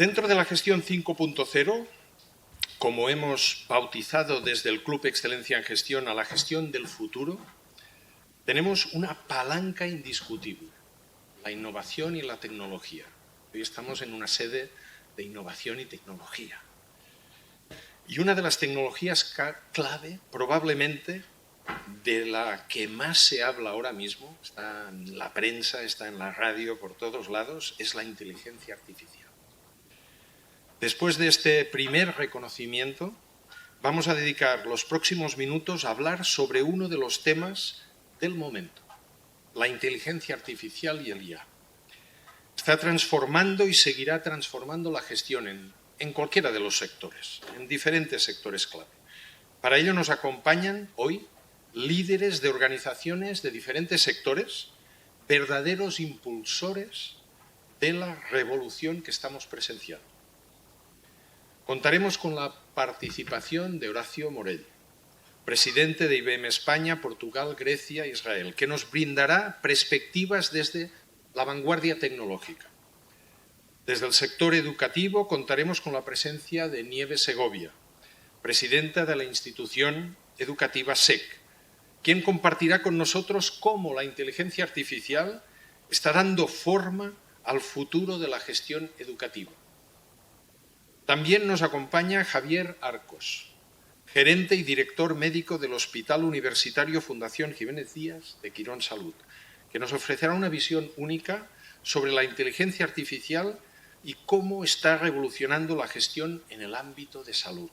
Dentro de la gestión 5.0, como hemos bautizado desde el Club Excelencia en Gestión a la gestión del futuro, tenemos una palanca indiscutible, la innovación y la tecnología. Hoy estamos en una sede de innovación y tecnología. Y una de las tecnologías clave, probablemente, de la que más se habla ahora mismo, está en la prensa, está en la radio, por todos lados, es la inteligencia artificial. Después de este primer reconocimiento, vamos a dedicar los próximos minutos a hablar sobre uno de los temas del momento, la inteligencia artificial y el IA. Está transformando y seguirá transformando la gestión en cualquiera de los sectores, en diferentes sectores clave. Para ello nos acompañan hoy líderes de organizaciones de diferentes sectores, verdaderos impulsores de la revolución que estamos presenciando. Contaremos con la participación de Horacio Morell, presidente de IBM España, Portugal, Grecia e Israel, que nos brindará perspectivas desde la vanguardia tecnológica. Desde el sector educativo contaremos con la presencia de Nieves Segovia, presidenta de la institución educativa SEC, quien compartirá con nosotros cómo la inteligencia artificial está dando forma al futuro de la gestión educativa. También nos acompaña Javier Arcos, gerente y director médico del Hospital Universitario Fundación Jiménez Díaz de Quirón Salud, que nos ofrecerá una visión única sobre la inteligencia artificial y cómo está revolucionando la gestión en el ámbito de salud.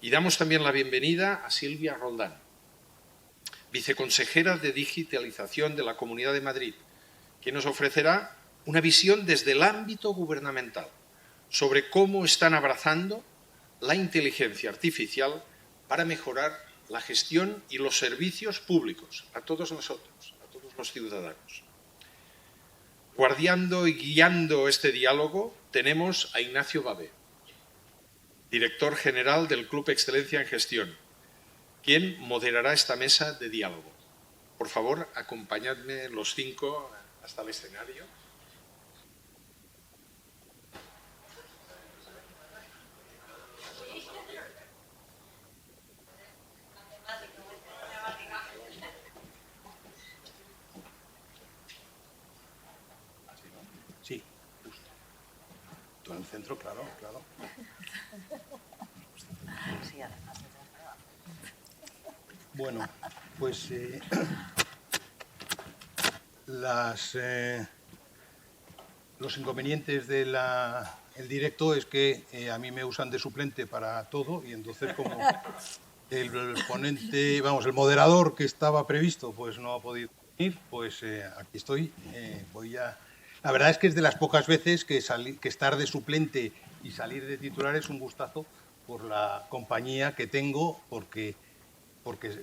Y damos también la bienvenida a Silvia Roldán, viceconsejera de Digitalización de la Comunidad de Madrid, que nos ofrecerá una visión desde el ámbito gubernamental sobre cómo están abrazando la inteligencia artificial para mejorar la gestión y los servicios públicos a todos nosotros, a todos los ciudadanos. Guardiando y guiando este diálogo tenemos a Ignacio Babé, director general del Club Excelencia en Gestión, quien moderará esta mesa de diálogo. Por favor, acompañadme los 5 hasta el escenario. Sí, justo. Tú en el centro, claro. Bueno, pues los inconvenientes del directo es que a mí me usan de suplente para todo y entonces como el ponente, vamos, el moderador que estaba previsto pues no ha podido venir, pues aquí estoy, La verdad es que es de las pocas veces que estar de suplente y salir de titular es un gustazo por la compañía que tengo, porque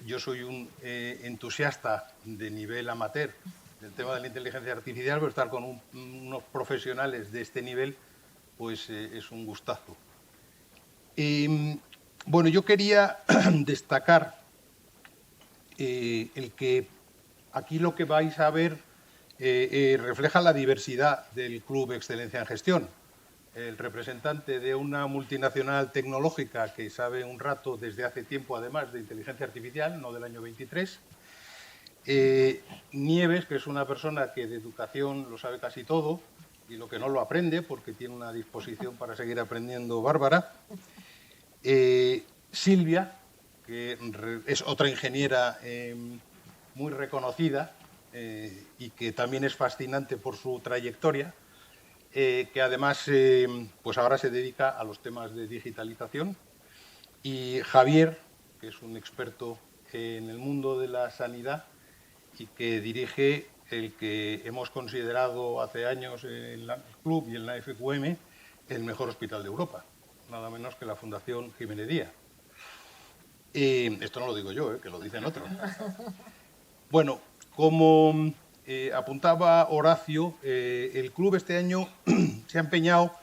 yo soy un entusiasta de nivel amateur del tema de la inteligencia artificial, pero estar con unos profesionales de este nivel pues es un gustazo. Bueno, yo quería destacar el que aquí lo que vais a ver refleja la diversidad del Club Excelencia en Gestión. El representante de una multinacional tecnológica que sabe un rato desde hace tiempo, además, de inteligencia artificial, no del año 23. Nieves, que es una persona que de educación lo sabe casi todo y lo que no lo aprende, porque tiene una disposición para seguir aprendiendo bárbara. Silvia, que es otra ingeniera muy reconocida y que también es fascinante por su trayectoria, que además pues ahora se dedica a los temas de digitalización. Y Javier, que es un experto en el mundo de la sanidad y que dirige el que hemos considerado hace años en el club y en la FQM el mejor hospital de Europa, nada menos que la Fundación Jiménez Díaz. Esto no lo digo yo, que lo dicen otros. Bueno, como apuntaba Horacio, el club este año se ha empeñado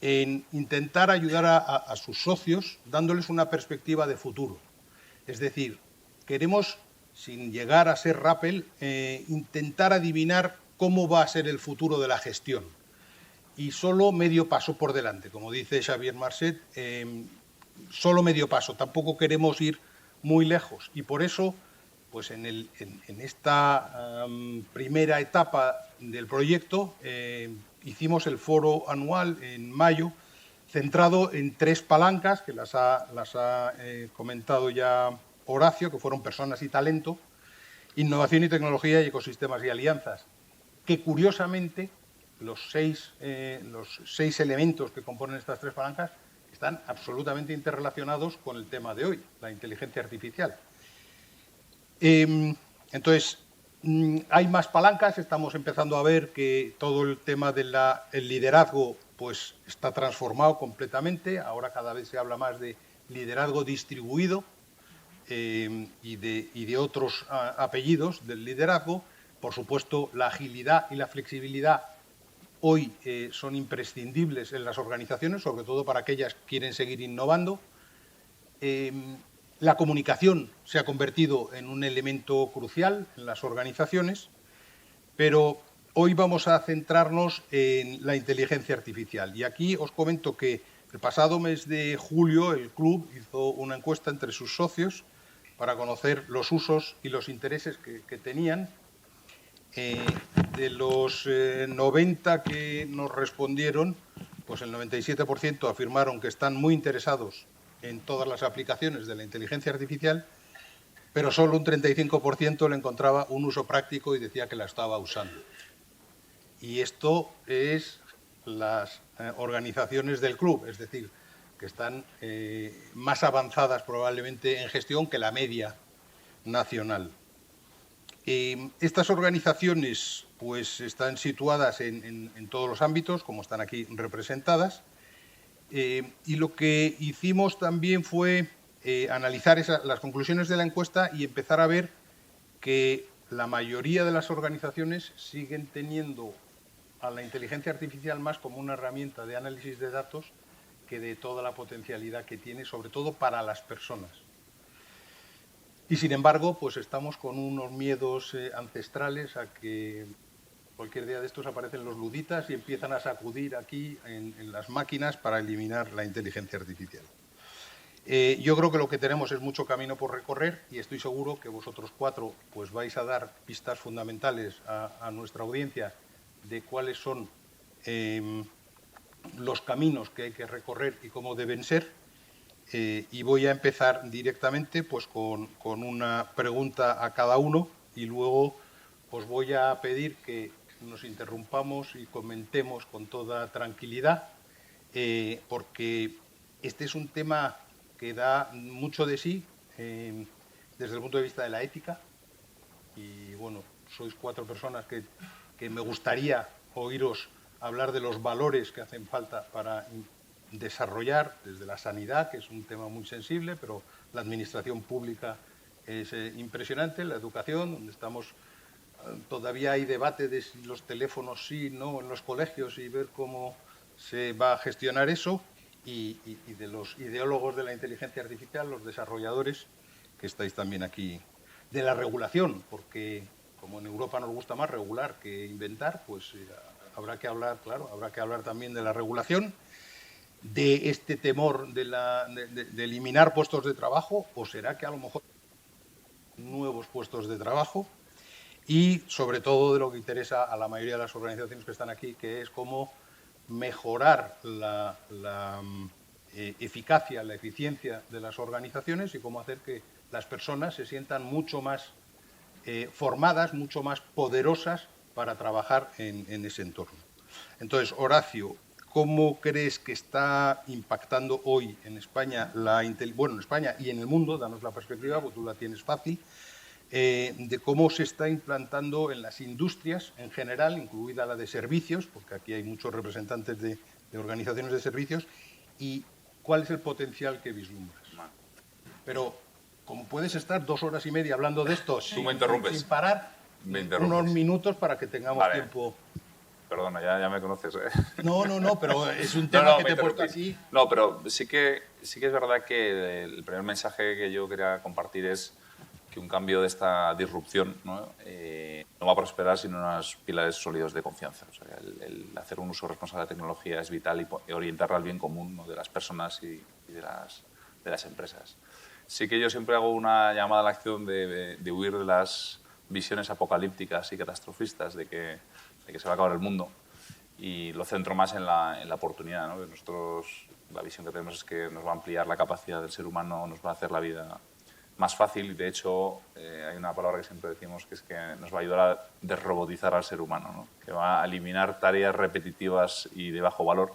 en intentar ayudar a sus socios dándoles una perspectiva de futuro. Es decir, queremos, sin llegar a ser Rappel, intentar adivinar cómo va a ser el futuro de la gestión. y solo medio paso por delante. Como dice Xavier Marcet, solo medio paso, tampoco queremos ir muy lejos. Y por eso, pues en esta primera etapa del proyecto, hicimos el foro anual en mayo, centrado en 3 palancas, que las ha comentado ya Horacio, que fueron personas y talento, innovación y tecnología y ecosistemas y alianzas, que curiosamente los 6 elementos que componen estas 3 palancas están absolutamente interrelacionados con el tema de hoy, la inteligencia artificial. Entonces, hay más palancas, estamos empezando a ver que todo el tema del liderazgo pues, está transformado completamente, ahora cada vez se habla más de liderazgo distribuido y de otros apellidos del liderazgo. Por supuesto, la agilidad y la flexibilidad hoy son imprescindibles en las organizaciones, sobre todo para aquellas que quieren seguir innovando. La comunicación se ha convertido en un elemento crucial en las organizaciones, pero hoy vamos a centrarnos en la inteligencia artificial. Y aquí os comento que el pasado mes de julio el club hizo una encuesta entre sus socios para conocer los usos y los intereses que tenían. De los 90 que nos respondieron, pues el 97% afirmaron que están muy interesados en todas las aplicaciones de la inteligencia artificial, pero solo un 35% le encontraba un uso práctico y decía que la estaba usando. Y esto es las organizaciones del club, es decir, que están más avanzadas probablemente en gestión que la media nacional. Estas organizaciones pues, están situadas en todos los ámbitos, como están aquí representadas, y lo que hicimos también fue analizar las conclusiones de la encuesta y empezar a ver que la mayoría de las organizaciones siguen teniendo a la inteligencia artificial más como una herramienta de análisis de datos que de toda la potencialidad que tiene, sobre todo para las personas. Y sin embargo, pues estamos con unos miedos ancestrales a que cualquier día de estos aparecen los luditas y empiezan a sacudir aquí en las máquinas para eliminar la inteligencia artificial. Yo creo que lo que tenemos es mucho camino por recorrer y estoy seguro que vosotros 4 pues, vais a dar pistas fundamentales a nuestra audiencia de cuáles son los caminos que hay que recorrer y cómo deben ser. Y voy a empezar directamente pues, con una pregunta a cada uno y luego os voy a pedir que nos interrumpamos y comentemos con toda tranquilidad, porque este es un tema que da mucho de sí desde el punto de vista de la ética. Y bueno, sois 4 personas que me gustaría oíros hablar de los valores que hacen falta para desarrollar desde la sanidad, que es un tema muy sensible, pero la administración pública es impresionante, la educación, donde estamos, todavía hay debate de si los teléfonos sí, no, en los colegios y ver cómo se va a gestionar eso, y de los ideólogos de la inteligencia artificial, los desarrolladores, que estáis también aquí, de la regulación, porque como en Europa nos gusta más regular que inventar, pues habrá que hablar, claro, habrá que hablar también de la regulación, de este temor de eliminar puestos de trabajo, o será que a lo mejor nuevos puestos de trabajo, y sobre todo de lo que interesa a la mayoría de las organizaciones que están aquí, que es cómo mejorar la eficacia, la eficiencia de las organizaciones y cómo hacer que las personas se sientan mucho más formadas, mucho más poderosas para trabajar en ese entorno. Entonces, Horacio, ¿cómo crees que está impactando hoy en España, en España y en el mundo, danos la perspectiva, porque tú la tienes fácil, de cómo se está implantando en las industrias en general, incluida la de servicios, porque aquí hay muchos representantes de organizaciones de servicios, y cuál es el potencial que vislumbras? Pero como puedes estar 2 horas y media hablando de esto sin parar, unos minutos para que tengamos tiempo. Perdona, ya me conoces. No, pero es un tema que te he puesto aquí. No, pero sí que es verdad que el primer mensaje que yo quería compartir es que un cambio de esta disrupción no va a prosperar sin unos pilares sólidos de confianza. O sea, el hacer un uso responsable de la tecnología es vital y orientarla al bien común, ¿no?, de las personas y de las empresas. Sí que yo siempre hago una llamada a la acción de huir de las visiones apocalípticas y catastrofistas de que se va a acabar el mundo, y lo centro más en la oportunidad, ¿no? Nosotros, la visión que tenemos es que nos va a ampliar la capacidad del ser humano, nos va a hacer la vida más fácil, y de hecho hay una palabra que siempre decimos que es que nos va a ayudar a desrobotizar al ser humano, ¿no?, que va a eliminar tareas repetitivas y de bajo valor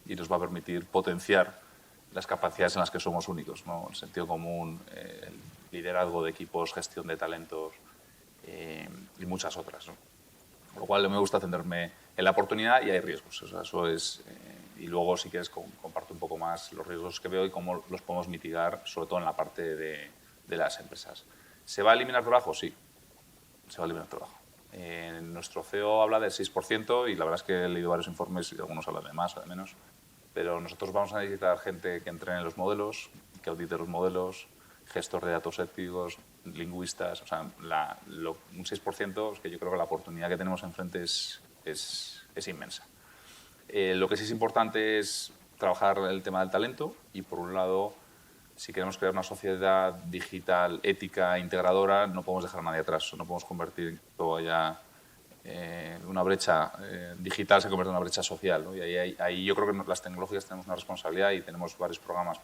y nos va a permitir potenciar las capacidades en las que somos únicos, ¿no?, el sentido común, el liderazgo de equipos, gestión de talentos y muchas otras, ¿no? Con lo cual me gusta centrarme en la oportunidad, y hay riesgos. O sea, eso es, y luego, si quieres, comparto un poco más los riesgos que veo y cómo los podemos mitigar, sobre todo en la parte de las empresas. ¿Se va a eliminar trabajo? Sí, se va a eliminar trabajo. Nuestro CEO habla del 6% y la verdad es que he leído varios informes y algunos hablan de más o de menos, pero nosotros vamos a necesitar gente que entrene en los modelos, que audite los modelos, gestor de datos éticos, lingüistas. O sea, un 6% es que yo creo que la oportunidad que tenemos enfrente es inmensa. Lo que sí es importante es trabajar el tema del talento y, por un lado, si queremos crear una sociedad digital, ética, integradora, no podemos dejar a nadie atrás. No podemos convertir todo ya una brecha digital se convierte en una brecha social, ¿no? Y ahí yo creo que las tecnológicas tenemos una responsabilidad y tenemos varios programas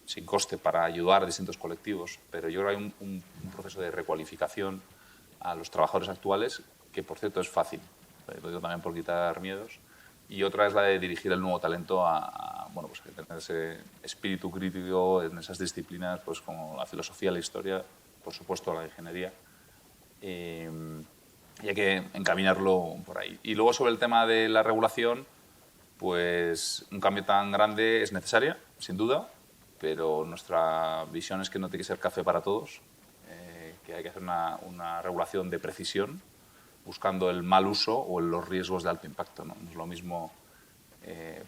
sin coste para ayudar a distintos colectivos, pero yo creo que hay un proceso de recualificación a los trabajadores actuales que, por cierto, es fácil, lo digo también por quitar miedos, y otra es la de dirigir el nuevo talento a tener ese espíritu crítico en esas disciplinas, pues como la filosofía, la historia, por supuesto la ingeniería, y hay que encaminarlo por ahí. Y luego, sobre el tema de la regulación, pues un cambio tan grande es necesaria, sin duda, pero nuestra visión es que no tiene que ser café para todos, que hay que hacer una regulación de precisión, buscando el mal uso o los riesgos de alto impacto, ¿no? No es lo mismo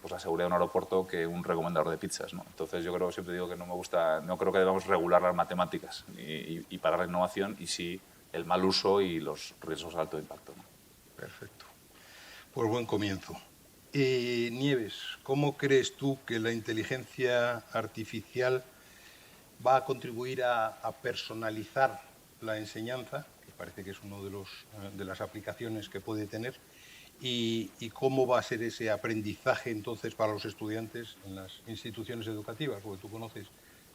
pues la seguridad de un aeropuerto que un recomendador de pizzas, ¿no? Entonces yo siempre digo que no creo que debamos regular las matemáticas y parar la innovación, y sí el mal uso y los riesgos de alto impacto, ¿no? Perfecto. Pues buen comienzo. Nieves, ¿cómo crees tú que la inteligencia artificial va a contribuir a personalizar la enseñanza, que parece que es una de las aplicaciones que puede tener, y cómo va a ser ese aprendizaje entonces para los estudiantes en las instituciones educativas? Porque tú conoces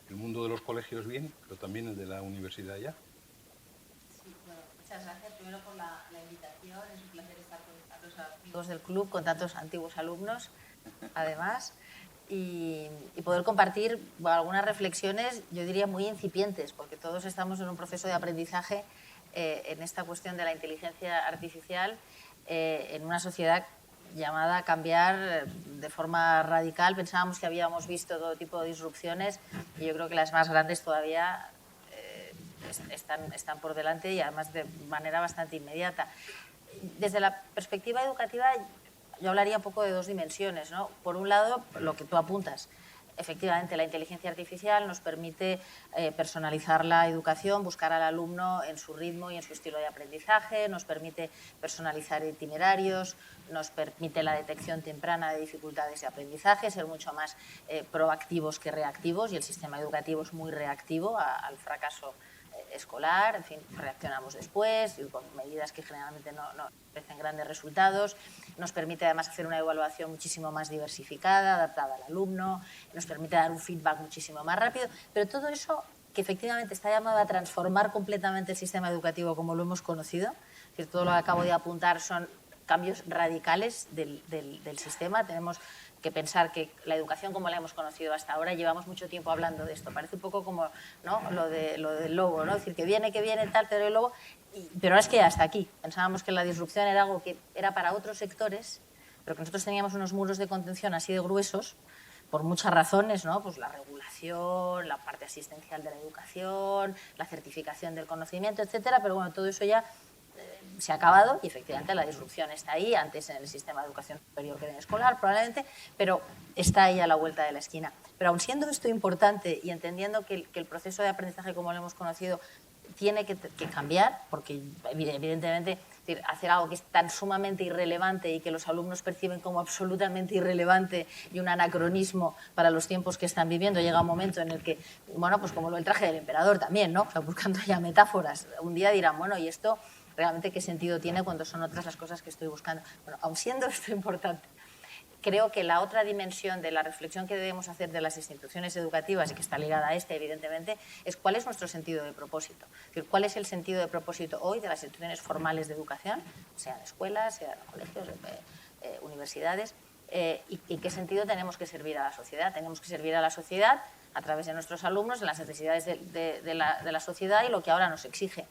el mundo de los colegios bien, pero también el de la universidad ya. Sí, bueno, muchas gracias primero por la invitación. Es un placer estar con tantos amigos del club, con tantos antiguos alumnos, además, y poder compartir algunas reflexiones, yo diría muy incipientes, porque todos estamos en un proceso de aprendizaje en esta cuestión de la inteligencia artificial en una sociedad llamada a cambiar de forma radical. Pensábamos que habíamos visto todo tipo de disrupciones y yo creo que las más grandes todavía están por delante, y además de manera bastante inmediata. Desde la perspectiva educativa, yo hablaría un poco de dos dimensiones, ¿no? Por un lado, lo que tú apuntas. Efectivamente, la inteligencia artificial nos permite personalizar la educación, buscar al alumno en su ritmo y en su estilo de aprendizaje, nos permite personalizar itinerarios, nos permite la detección temprana de dificultades de aprendizaje, ser mucho más proactivos que reactivos, y el sistema educativo es muy reactivo al fracaso escolar. En fin, reaccionamos después y con medidas que generalmente no ofrecen grandes resultados. Nos permite además hacer una evaluación muchísimo más diversificada, adaptada al alumno, nos permite dar un feedback muchísimo más rápido, pero todo eso que efectivamente está llamado a transformar completamente el sistema educativo como lo hemos conocido, que todo lo que acabo de apuntar son cambios radicales del sistema. Tenemos que pensar que la educación como la hemos conocido hasta ahora, llevamos mucho tiempo hablando de esto, parece un poco como, ¿no?, lo del lobo, ¿no? Es decir, que viene tal, pero el lobo, pero ahora es que hasta aquí. Pensábamos que la disrupción era algo que era para otros sectores, pero que nosotros teníamos unos muros de contención así de gruesos, por muchas razones, ¿no? Pues la regulación, la parte asistencial de la educación, la certificación del conocimiento, etcétera, pero bueno, todo eso ya se ha acabado y efectivamente la disrupción está ahí, antes en el sistema de educación superior que en el escolar probablemente, pero está ahí a la vuelta de la esquina. Pero aun siendo esto importante y entendiendo que el proceso de aprendizaje como lo hemos conocido tiene que cambiar, porque evidentemente es decir, hacer algo que es tan sumamente irrelevante y que los alumnos perciben como absolutamente irrelevante y un anacronismo para los tiempos que están viviendo, llega un momento en el que, bueno, pues como el traje del emperador también, ¿no? O sea, buscando ya metáforas, un día dirán, bueno, ¿y esto realmente qué sentido tiene cuando son otras las cosas que estoy buscando? Bueno, aun siendo esto importante, creo que la otra dimensión de la reflexión que debemos hacer de las instituciones educativas, y que está ligada a evidentemente, es cuál es nuestro sentido de propósito. Es decir, cuál es el sentido de propósito hoy de las instituciones formales de educación, sean escuelas, sean colegios, universidades, y qué sentido tenemos que servir a la sociedad. Tenemos que servir a la sociedad a través de nuestros alumnos, en las necesidades de la sociedad y lo que ahora nos exige.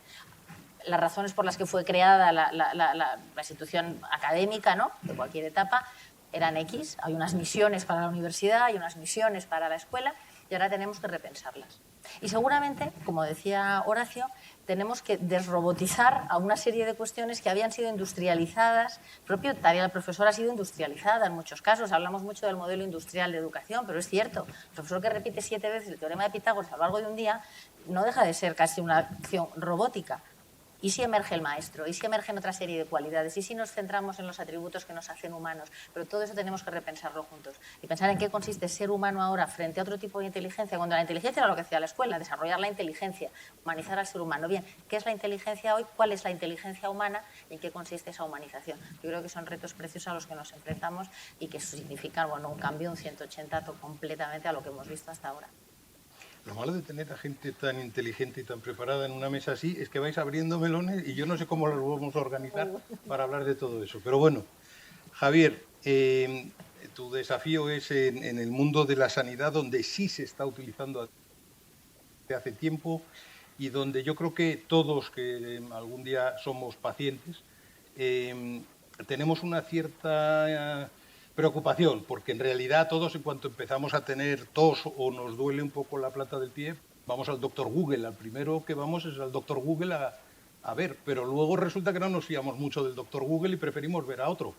Las razones por las que fue creada la institución académica, ¿no?, de cualquier etapa, eran X, hay unas misiones para la universidad, hay unas misiones para la escuela y ahora tenemos que repensarlas. Y seguramente, como decía Horacio, tenemos que desrobotizar a una serie de cuestiones que habían sido industrializadas. La propia tarea del profesor ha sido industrializada en muchos casos. Hablamos mucho del modelo industrial de educación, pero es cierto, el profesor que repite 7 veces el teorema de Pitágoras a lo largo de un día no deja de ser casi una acción robótica. ¿Y si emerge el maestro? ¿Y si emergen otra serie de cualidades? ¿Y si nos centramos en los atributos que nos hacen humanos? Pero todo eso tenemos que repensarlo juntos y pensar en qué consiste ser humano ahora frente a otro tipo de inteligencia, cuando la inteligencia era lo que hacía la escuela, desarrollar la inteligencia, humanizar al ser humano. Bien, ¿qué es la inteligencia hoy? ¿Cuál es la inteligencia humana? ¿Y en qué consiste esa humanización? Yo creo que son retos preciosos a los que nos enfrentamos y que significan, bueno, un cambio, un 180 completamente a lo que hemos visto hasta ahora. Lo malo de tener a gente tan inteligente y tan preparada en una mesa así es que vais abriendo melones y yo no sé cómo los vamos a organizar para hablar de todo eso. Pero bueno, Javier, tu desafío es en el mundo de la sanidad, donde sí se está utilizando desde hace tiempo y donde yo creo que todos que algún día somos pacientes tenemos una cierta preocupación, porque en realidad todos en cuanto empezamos a tener tos o nos duele un poco la planta del pie, vamos al doctor Google. Al primero que vamos es al doctor Google a ver, pero luego resulta que no nos fiamos mucho del doctor Google y preferimos ver a otro.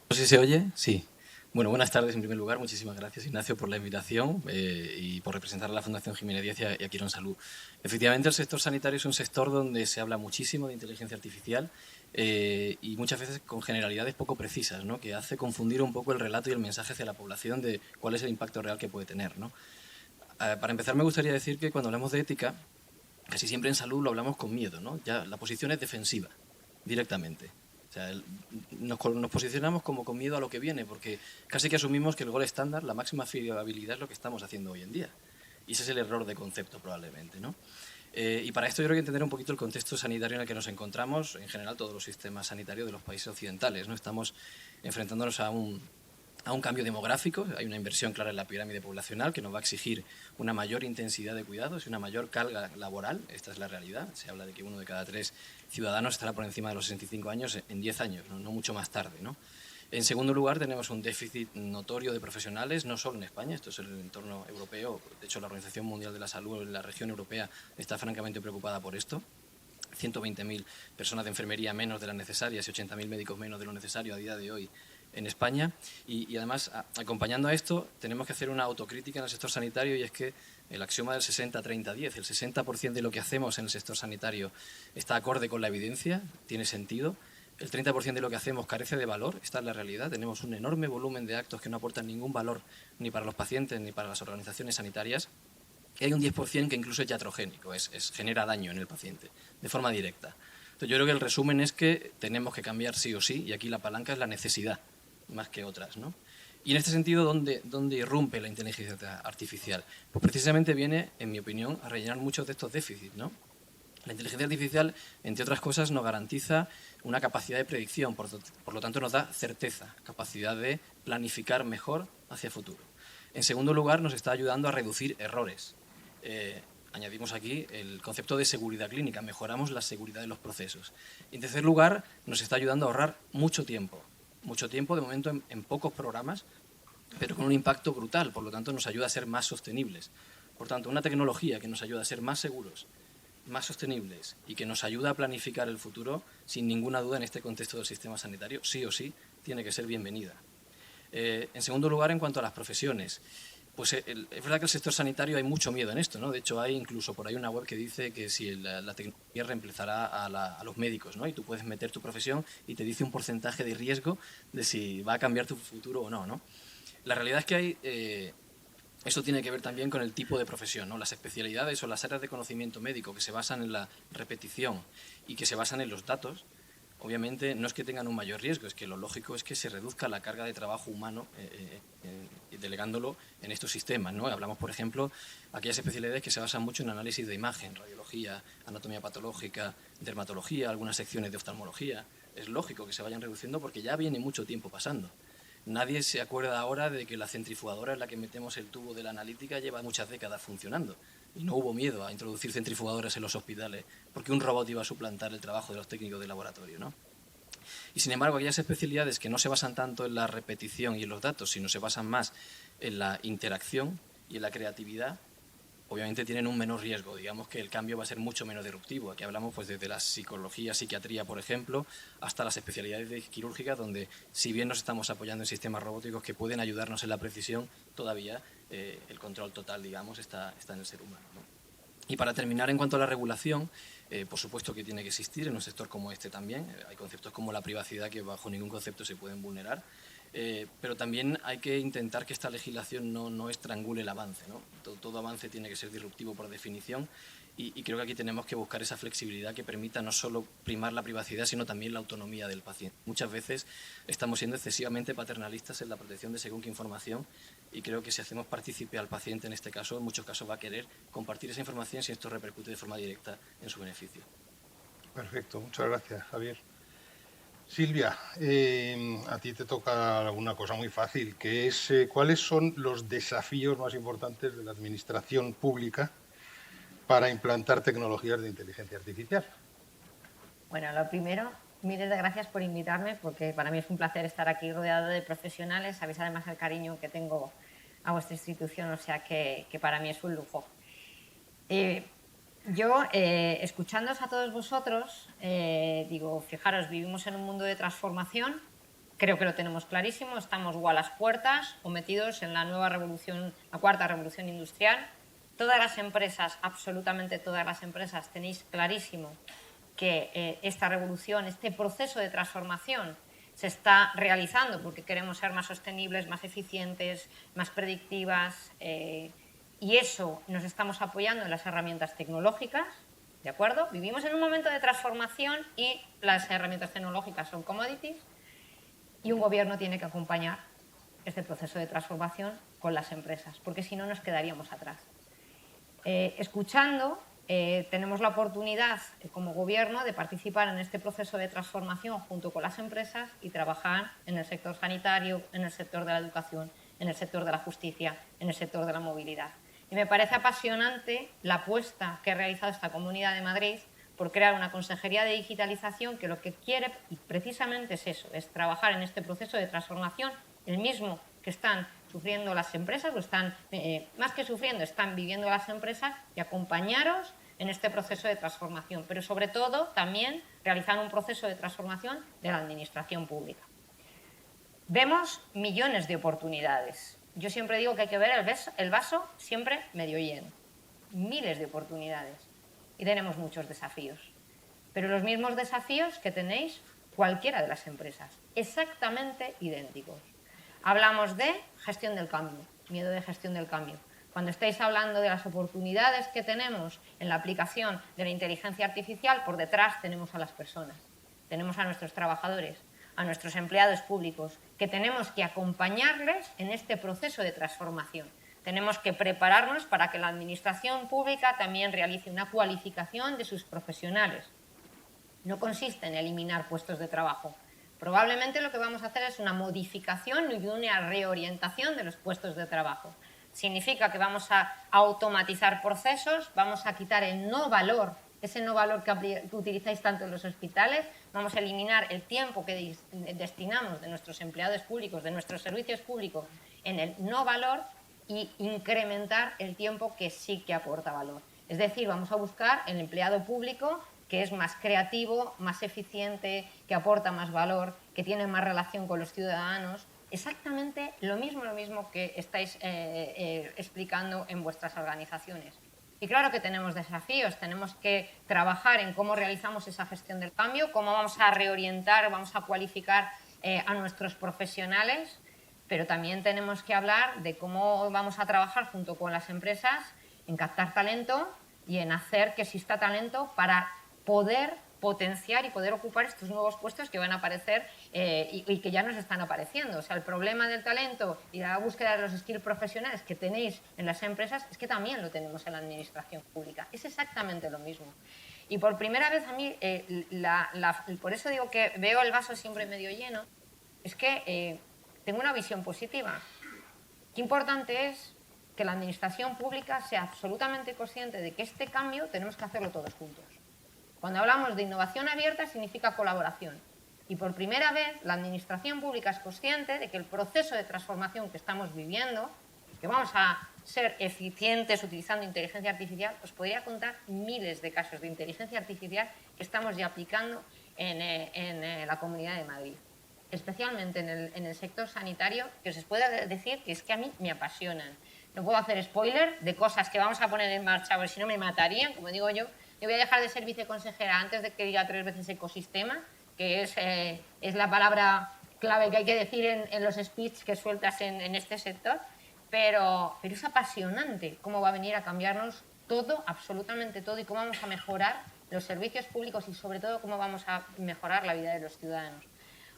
¿No sé si se oye? Sí. Bueno, buenas tardes en primer lugar. Muchísimas gracias, Ignacio, por la invitación y por representar a la Fundación Jiménez Díaz y a Quirón Salud. Efectivamente, el sector sanitario es un sector donde se habla muchísimo de inteligencia artificial y muchas veces con generalidades poco precisas, ¿no?, que hace confundir un poco el relato y el mensaje hacia la población de cuál es el impacto real que puede tener, ¿no? Para empezar, me gustaría decir que cuando hablamos de ética, casi siempre en salud lo hablamos con miedo, ¿no? Ya la posición es defensiva, directamente. O sea, nos posicionamos como con miedo a lo que viene, porque casi que asumimos que el gol estándar, la máxima fiabilidad, es lo que estamos haciendo hoy en día. Y ese es el error de concepto, probablemente, ¿no? Y para esto yo creo que entender un poquito el contexto sanitario en el que nos encontramos, en general todos los sistemas sanitarios de los países occidentales, ¿no? Estamos enfrentándonos a un cambio demográfico, hay una inversión clara en la pirámide poblacional que nos va a exigir una mayor intensidad de cuidados y una mayor carga laboral. Esta es la realidad. Se habla de que 1 de cada 3 ciudadanos estará por encima de los 65 años en 10 años, no mucho más tarde, ¿no? En segundo lugar, tenemos un déficit notorio de profesionales, no solo en España, esto es el entorno europeo. De hecho, la Organización Mundial de la Salud en la región europea está francamente preocupada por esto. 120.000 personas de enfermería menos de las necesarias y 80.000 médicos menos de lo necesario a día de hoy en España. Y además, acompañando a esto, tenemos que hacer una autocrítica en el sector sanitario, y es que el axioma del 60-30-10, el 60% de lo que hacemos en el sector sanitario está acorde con la evidencia, tiene sentido. El 30% de lo que hacemos carece de valor, esta es la realidad. Tenemos un enorme volumen de actos que no aportan ningún valor ni para los pacientes ni para las organizaciones sanitarias. Y hay un 10% que incluso es iatrogénico, genera daño en el paciente, de forma directa. Entonces, yo creo que el resumen es que tenemos que cambiar sí o sí, y aquí la palanca es la necesidad, más que otras, ¿no? Y en este sentido, ¿dónde irrumpe la inteligencia artificial? Pues precisamente viene, en mi opinión, a rellenar muchos de estos déficits, ¿no? La inteligencia artificial, entre otras cosas, nos garantiza una capacidad de predicción, por lo tanto nos da certeza, capacidad de planificar mejor hacia futuro. En segundo lugar, nos está ayudando a reducir errores. Añadimos aquí el concepto de seguridad clínica, mejoramos la seguridad de los procesos. Y en tercer lugar, nos está ayudando a ahorrar mucho tiempo de momento en pocos programas, pero con un impacto brutal, por lo tanto nos ayuda a ser más sostenibles. Por tanto, una tecnología que nos ayuda a ser más seguros, más sostenibles y que nos ayuda a planificar el futuro, sin ninguna duda en este contexto del sistema sanitario, sí o sí, tiene que ser bienvenida. En segundo lugar, en cuanto a las profesiones, Pues es verdad que el sector sanitario hay mucho miedo en esto, ¿no? De hecho, hay incluso por ahí una web que dice que si la tecnología reemplazará a los médicos, ¿no? Y tú puedes meter tu profesión y te dice un porcentaje de riesgo de si va a cambiar tu futuro o no, ¿no? La realidad es que eso tiene que ver también con el tipo de profesión, ¿no? Las especialidades o las áreas de conocimiento médico que se basan en la repetición y que se basan en los datos, obviamente no es que tengan un mayor riesgo, es que lo lógico es que se reduzca la carga de trabajo humano delegándolo en estos sistemas, ¿no? Hablamos, por ejemplo, aquellas especialidades que se basan mucho en análisis de imagen, radiología, anatomía patológica, dermatología, algunas secciones de oftalmología. Es lógico que se vayan reduciendo porque ya viene mucho tiempo pasando. Nadie se acuerda ahora de que la centrifugadora en la que metemos el tubo de la analítica lleva muchas décadas funcionando. Y no hubo miedo a introducir centrifugadoras en los hospitales porque un robot iba a suplantar el trabajo de los técnicos de laboratorio, ¿no? Y sin embargo, aquellas especialidades que no se basan tanto en la repetición y en los datos, sino se basan más en la interacción y en la creatividad, obviamente tienen un menor riesgo. Digamos que el cambio va a ser mucho menos disruptivo. Aquí hablamos pues desde la psicología, psiquiatría, por ejemplo, hasta las especialidades quirúrgicas, donde si bien nos estamos apoyando en sistemas robóticos que pueden ayudarnos en la precisión, todavía el control total, digamos, está en el ser humano, ¿no? Y para terminar, en cuanto a la regulación, por supuesto que tiene que existir en un sector como este también. Hay conceptos como la privacidad que bajo ningún concepto se pueden vulnerar. Pero también hay que intentar que esta legislación no estrangule el avance, ¿no? Todo avance tiene que ser disruptivo por definición y creo que aquí tenemos que buscar esa flexibilidad que permita no solo primar la privacidad, sino también la autonomía del paciente. Muchas veces estamos siendo excesivamente paternalistas en la protección de según qué información y creo que si hacemos partícipe al paciente en este caso, en muchos casos va a querer compartir esa información si esto repercute de forma directa en su beneficio. Perfecto, muchas gracias, Javier. Silvia, a ti te toca una cosa muy fácil, que es ¿cuáles son los desafíos más importantes de la administración pública para implantar tecnologías de inteligencia artificial? Bueno, lo primero, miles de gracias por invitarme, porque para mí es un placer estar aquí rodeado de profesionales. Sabéis además el cariño que tengo a vuestra institución, o sea que para mí es un lujo. Yo, escuchándoos a todos vosotros, digo, fijaros, vivimos en un mundo de transformación, creo que lo tenemos clarísimo, estamos o a las puertas o metidos en la nueva revolución, la cuarta revolución industrial. Todas las empresas, absolutamente todas las empresas, tenéis clarísimo que esta revolución, este proceso de transformación se está realizando porque queremos ser más sostenibles, más eficientes, más predictivas, y eso nos estamos apoyando en las herramientas tecnológicas, ¿de acuerdo? Vivimos en un momento de transformación y las herramientas tecnológicas son commodities y un gobierno tiene que acompañar este proceso de transformación con las empresas, porque si no nos quedaríamos atrás. Escuchando, tenemos la oportunidad como gobierno de participar en este proceso de transformación junto con las empresas y trabajar en el sector sanitario, en el sector de la educación, en el sector de la justicia, en el sector de la movilidad. Y me parece apasionante la apuesta que ha realizado esta Comunidad de Madrid por crear una consejería de digitalización que lo que quiere, y precisamente es eso, es trabajar en este proceso de transformación, el mismo que están sufriendo las empresas, o están, más que sufriendo, están viviendo las empresas, y acompañaros en este proceso de transformación, pero sobre todo también realizar un proceso de transformación de la administración pública. Vemos millones de oportunidades. Yo siempre digo que hay que ver el vaso siempre medio lleno. Miles de oportunidades. Y tenemos muchos desafíos. Pero los mismos desafíos que tenéis cualquiera de las empresas. Exactamente idénticos. Hablamos de gestión del cambio, miedo de gestión del cambio. Cuando estáis hablando de las oportunidades que tenemos en la aplicación de la inteligencia artificial, por detrás tenemos a las personas. Tenemos a nuestros trabajadores, a nuestros empleados públicos, que tenemos que acompañarles en este proceso de transformación. Tenemos que prepararnos para que la administración pública también realice una cualificación de sus profesionales. No consiste en eliminar puestos de trabajo. Probablemente lo que vamos a hacer es una modificación y una reorientación de los puestos de trabajo. Significa que vamos a automatizar procesos, vamos a quitar el no valor, ese no valor que utilizáis tanto en los hospitales, vamos a eliminar el tiempo que destinamos de nuestros empleados públicos, de nuestros servicios públicos en el no valor y incrementar el tiempo que sí que aporta valor. Es decir, vamos a buscar el empleado público que es más creativo, más eficiente, que aporta más valor, que tiene más relación con los ciudadanos, exactamente lo mismo que estáis explicando en vuestras organizaciones. Y claro que tenemos desafíos, tenemos que trabajar en cómo realizamos esa gestión del cambio, cómo vamos a reorientar, vamos a cualificar a nuestros profesionales, pero también tenemos que hablar de cómo vamos a trabajar junto con las empresas en captar talento y en hacer que exista talento para poder potenciar y poder ocupar estos nuevos puestos que van a aparecer y que ya nos están apareciendo. O sea, el problema del talento y la búsqueda de los skills profesionales que tenéis en las empresas es que también lo tenemos en la administración pública. Es exactamente lo mismo. Y por primera vez a mí, por eso digo que veo el vaso siempre medio lleno, es que tengo una visión positiva. Qué importante es que la administración pública sea absolutamente consciente de que este cambio tenemos que hacerlo todos juntos. Cuando hablamos de innovación abierta significa colaboración. Y por primera vez la administración pública es consciente de que el proceso de transformación que estamos viviendo, que vamos a ser eficientes utilizando inteligencia artificial, os podría contar miles de casos de inteligencia artificial que estamos ya aplicando en la Comunidad de Madrid. Especialmente en el sector sanitario, que os puedo decir que es que a mí me apasionan. No puedo hacer spoiler de cosas que vamos a poner en marcha, porque si no me matarían, como digo yo. Yo voy a dejar de ser viceconsejera antes de que diga 3 veces ecosistema, que es la palabra clave que hay que decir en los speeches que sueltas en este sector, pero es apasionante cómo va a venir a cambiarnos todo, absolutamente todo, y cómo vamos a mejorar los servicios públicos y sobre todo cómo vamos a mejorar la vida de los ciudadanos.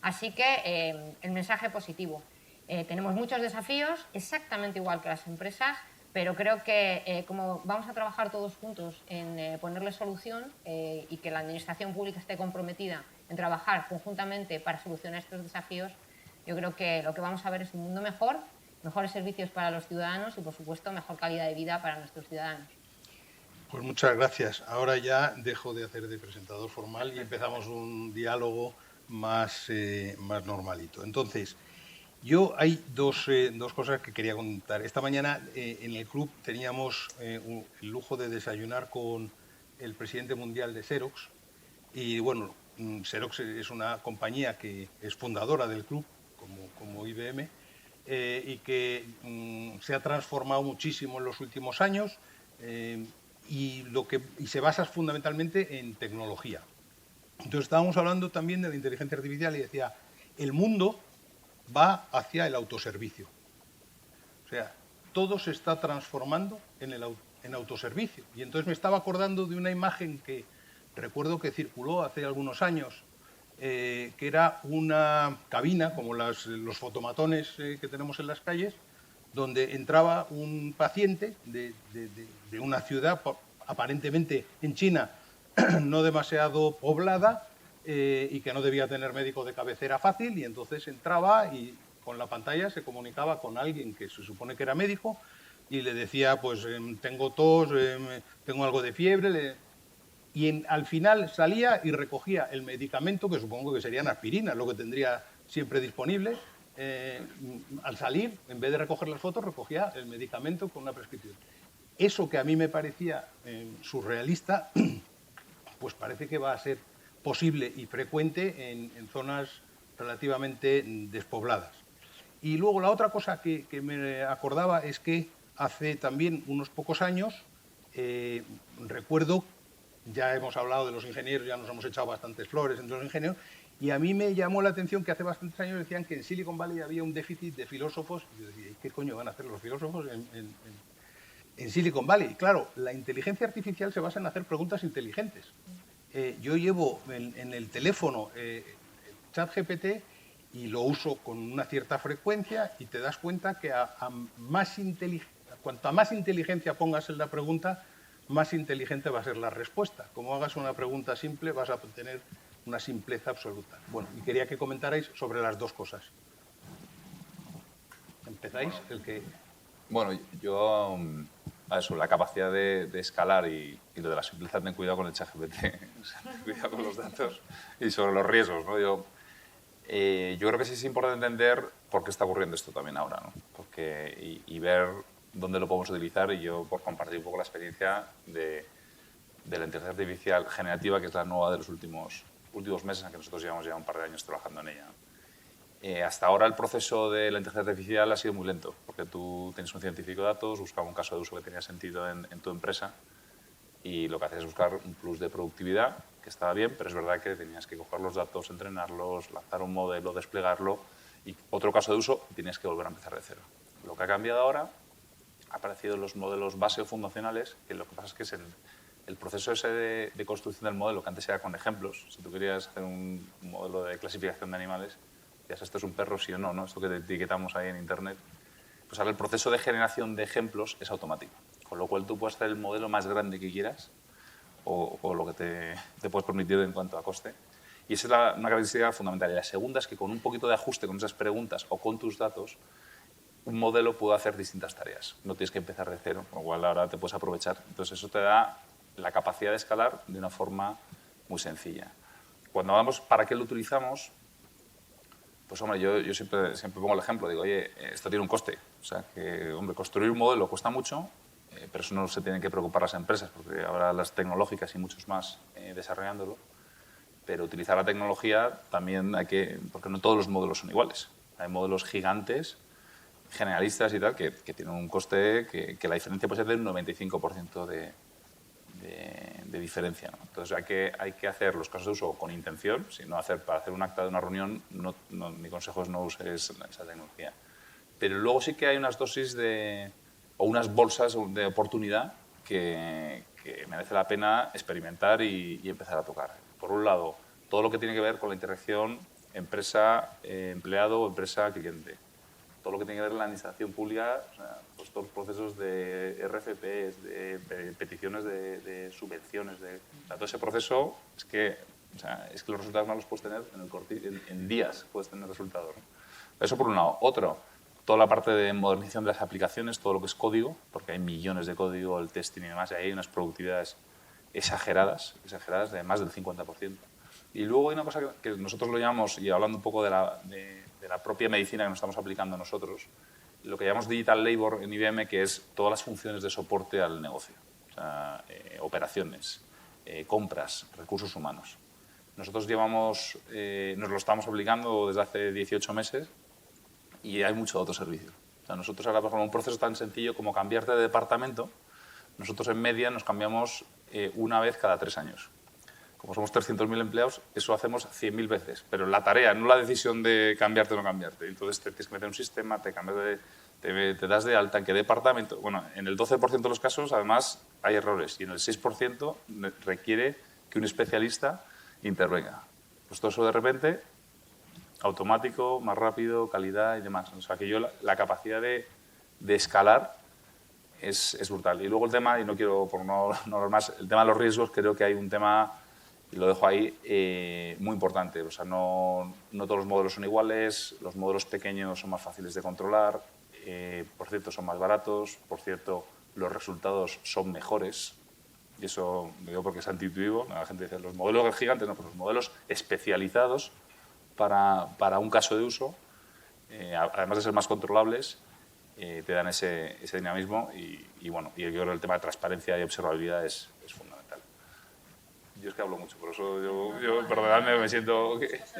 Así que el mensaje positivo. Tenemos muchos desafíos, exactamente igual que las empresas, pero creo que como vamos a trabajar todos juntos en ponerle solución y que la administración pública esté comprometida en trabajar conjuntamente para solucionar estos desafíos, yo creo que lo que vamos a ver es un mundo mejor, mejores servicios para los ciudadanos y, por supuesto, mejor calidad de vida para nuestros ciudadanos. Pues muchas gracias. Ahora ya dejo de hacer de presentador formal y empezamos un diálogo más normalito. Entonces, hay dos cosas que quería contar. Esta mañana en el club teníamos el lujo de desayunar con el presidente mundial de Xerox. Y bueno, Xerox es una compañía que es fundadora del club, como IBM, y que se ha transformado muchísimo en los últimos años y se basa fundamentalmente en tecnología. Entonces estábamos hablando también de la inteligencia artificial y decía, el mundo va hacia el autoservicio. O sea, todo se está transformando en autoservicio. Y entonces me estaba acordando de una imagen que recuerdo que circuló hace algunos años, que era una cabina, como los fotomatones que tenemos en las calles, donde entraba un paciente de una ciudad, aparentemente en China, no demasiado poblada, y que no debía tener médico de cabecera fácil, y entonces entraba y con la pantalla se comunicaba con alguien que se supone que era médico y le decía, pues tengo tos, tengo algo de fiebre, y al final salía y recogía el medicamento, que supongo que serían aspirinas, lo que tendría siempre disponible. Al salir, en vez de recoger las fotos, recogía el medicamento con una prescripción. Eso que a mí me parecía surrealista, pues parece que va a ser posible y frecuente en zonas relativamente despobladas. Y luego la otra cosa que me acordaba es que hace también unos pocos años, recuerdo, ya hemos hablado de los ingenieros, ya nos hemos echado bastantes flores entre los ingenieros, y a mí me llamó la atención que hace bastantes años decían que en Silicon Valley había un déficit de filósofos, y yo decía, ¿qué coño van a hacer los filósofos en Silicon Valley? Y claro, la inteligencia artificial se basa en hacer preguntas inteligentes. Yo llevo en el teléfono el ChatGPT y lo uso con una cierta frecuencia y te das cuenta que cuanta más inteligencia pongas en la pregunta, más inteligente va a ser la respuesta. Como hagas una pregunta simple, vas a obtener una simpleza absoluta. Bueno, y quería que comentarais sobre las dos cosas. ¿Empezáis? Bueno, yo... sobre la capacidad de escalar y lo de la simpleza, ten cuidado con el ChatGPT, ten cuidado con los datos y sobre los riesgos, ¿no? Yo creo que sí es importante entender por qué está ocurriendo esto también ahora, ¿no? Y ver dónde lo podemos utilizar, y yo por compartir un poco la experiencia de la inteligencia artificial generativa, que es la nueva de los últimos meses, aunque nosotros llevamos ya un par de años trabajando en ella. Hasta ahora el proceso de la inteligencia artificial ha sido muy lento, porque tú tienes un científico de datos, buscaba un caso de uso que tenía sentido en tu empresa y lo que hacías es buscar un plus de productividad, que estaba bien, pero es verdad que tenías que coger los datos, entrenarlos, lanzar un modelo, desplegarlo y otro caso de uso tenías que volver a empezar de cero. Lo que ha cambiado ahora, ha aparecido los modelos base o fundacionales, que lo que pasa es que es el proceso ese de construcción del modelo, que antes era con ejemplos. Si tú querías hacer un modelo de clasificación de animales, decías, esto es un perro, sí o no, ¿no? Esto que te etiquetamos ahí en Internet. Pues ahora el proceso de generación de ejemplos es automático, con lo cual tú puedes hacer el modelo más grande que quieras o lo que te puedes permitir en cuanto a coste. Y esa es una característica fundamental. Y la segunda es que con un poquito de ajuste con esas preguntas o con tus datos, un modelo puede hacer distintas tareas. No tienes que empezar de cero, con lo cual ahora te puedes aprovechar. Entonces eso te da la capacidad de escalar de una forma muy sencilla. Cuando hablamos para qué lo utilizamos, pues hombre, yo siempre pongo el ejemplo, digo, oye, esto tiene un coste. O sea, que, hombre, construir un modelo cuesta mucho, pero eso no se tienen que preocupar las empresas, porque habrá las tecnológicas y muchos más desarrollándolo. Pero utilizar la tecnología también hay que, porque no todos los modelos son iguales. Hay modelos gigantes, generalistas y tal, que tienen un coste que la diferencia puede ser del 95% de diferencia, ¿no? Entonces hay que hacer los casos de uso con intención, para hacer un acta de una reunión, mi consejo es no uses esa tecnología. Pero luego sí que hay unas dosis o unas bolsas de oportunidad que merece la pena experimentar y empezar a tocar. Por un lado, todo lo que tiene que ver con la interacción empresa-empleado o empresa-cliente. Todo lo que tiene que ver con la administración pública, o sea, pues todos los procesos de RFPs, de peticiones de subvenciones, todo ese proceso es que los resultados no los puedes tener en días, puedes tener resultados, ¿no? Eso por un lado. Otro, toda la parte de modernización de las aplicaciones, todo lo que es código, porque hay millones de código, el testing y demás, y hay unas productividades exageradas de más del 50%. Y luego hay una cosa que nosotros lo llamamos, y hablando un poco de la propia medicina que nos estamos aplicando nosotros, lo que llamamos Digital Labor en IBM, que es todas las funciones de soporte al negocio. O sea, operaciones, compras, recursos humanos. Nosotros nos lo estamos aplicando desde hace 18 meses y hay mucho autoservicio. O sea, nosotros ahora, por ejemplo, un proceso tan sencillo como cambiarte de departamento, nosotros en media nos cambiamos una vez cada 3 años. Como somos 300.000 empleados, eso hacemos 100.000 veces. Pero la tarea, no la decisión de cambiarte o no cambiarte. Entonces te tienes que meter en un sistema, te das de alta en qué departamento. Bueno, en el 12% de los casos, además, hay errores. Y en el 6% requiere que un especialista intervenga. Pues todo eso de repente, automático, más rápido, calidad y demás. O sea, que la capacidad de escalar es brutal. Y luego el tema, y no quiero por no hablar más, el tema de los riesgos, creo que hay un tema, y lo dejo ahí, muy importante. O sea, no todos los modelos son iguales, los modelos pequeños son más fáciles de controlar, por cierto, son más baratos, por cierto, los resultados son mejores, y eso me digo porque es antiintuitivo. La gente dice, los modelos gigantes, no, pero los modelos especializados para un caso de uso, además de ser más controlables, te dan ese dinamismo y bueno, y yo creo que el tema de transparencia y observabilidad es fundamental. Yo es que hablo mucho, por eso yo perdonadme, me siento...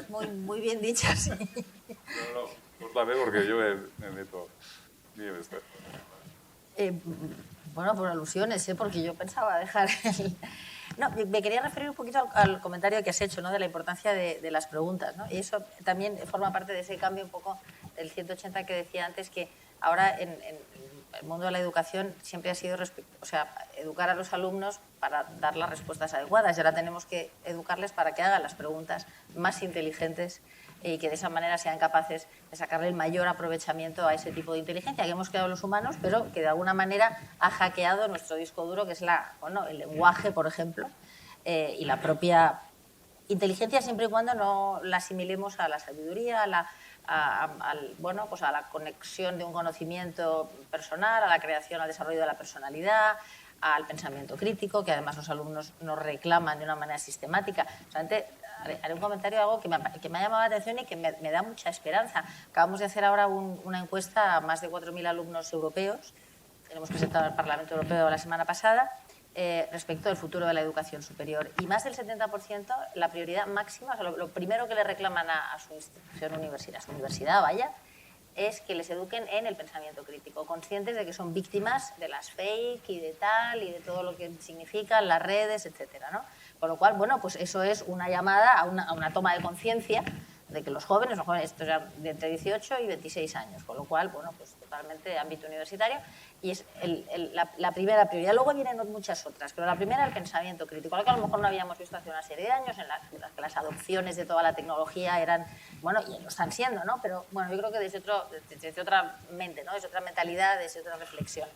Muy, muy bien dichas. Sí. No, córtame porque yo me meto... Bueno, por alusiones, porque yo pensaba dejar el... No, me quería referir un poquito al comentario que has hecho, ¿no?, de la importancia de las preguntas, ¿no? Y eso también forma parte de ese cambio un poco del 180 que decía antes, que ahora en el mundo de la educación siempre ha sido educar a los alumnos para dar las respuestas adecuadas, y ahora tenemos que educarles para que hagan las preguntas más inteligentes y que de esa manera sean capaces de sacarle el mayor aprovechamiento a ese tipo de inteligencia que hemos creado los humanos, pero que de alguna manera ha hackeado nuestro disco duro, que es el lenguaje, por ejemplo, y la propia inteligencia, siempre y cuando no la asimilemos a la sabiduría, a la conexión de un conocimiento personal, a la creación, al desarrollo de la personalidad, al pensamiento crítico, que además los alumnos nos reclaman de una manera sistemática. Haré un comentario de algo que me ha llamado la atención y que me da mucha esperanza. Acabamos de hacer ahora una encuesta a más de 4.000 alumnos europeos. Tenemos presentado al Parlamento Europeo la semana pasada, respecto del futuro de la educación superior. Y más del 70%, la prioridad máxima, o sea, lo primero que le reclaman a su institución universitaria, a su universidad, vaya, es que les eduquen en el pensamiento crítico, conscientes de que son víctimas de las fake y de tal, y de todo lo que significan las redes, etcétera, ¿no? Con lo cual, bueno, pues eso es una llamada a una toma de conciencia de que los jóvenes, estos ya de entre 18 y 26 años, con lo cual, bueno, pues totalmente ámbito universitario, y es la primera prioridad. Luego vienen muchas otras, pero la primera el pensamiento crítico, algo que a lo mejor no habíamos visto hace una serie de años, en las que las adopciones de toda la tecnología eran, bueno, y lo están siendo, ¿no? Pero bueno, yo creo que desde otra mente, ¿no? Desde otra mentalidad, desde otra reflexión.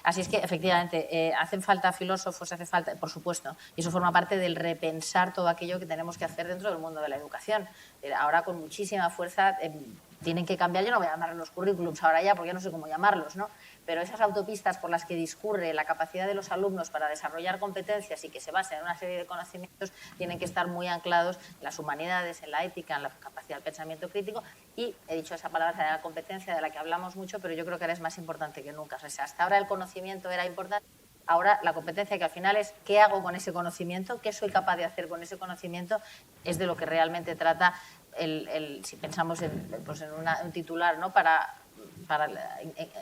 Así es que, efectivamente, hacen falta filósofos, hace falta, por supuesto, y eso forma parte del repensar todo aquello que tenemos que hacer dentro del mundo de la educación. Ahora, con muchísima fuerza, tienen que cambiar, yo no voy a llamar los currículums ahora ya, porque ya no sé cómo llamarlos, ¿no? Pero esas autopistas por las que discurre la capacidad de los alumnos para desarrollar competencias y que se basen en una serie de conocimientos tienen que estar muy anclados en las humanidades, en la ética, en la capacidad del pensamiento crítico. Y he dicho esa palabra de la competencia de la que hablamos mucho, pero yo creo que ahora es más importante que nunca. O sea, hasta ahora el conocimiento era importante. Ahora la competencia, que al final es qué hago con ese conocimiento, qué soy capaz de hacer con ese conocimiento, es de lo que realmente trata si pensamos en un titular, ¿no?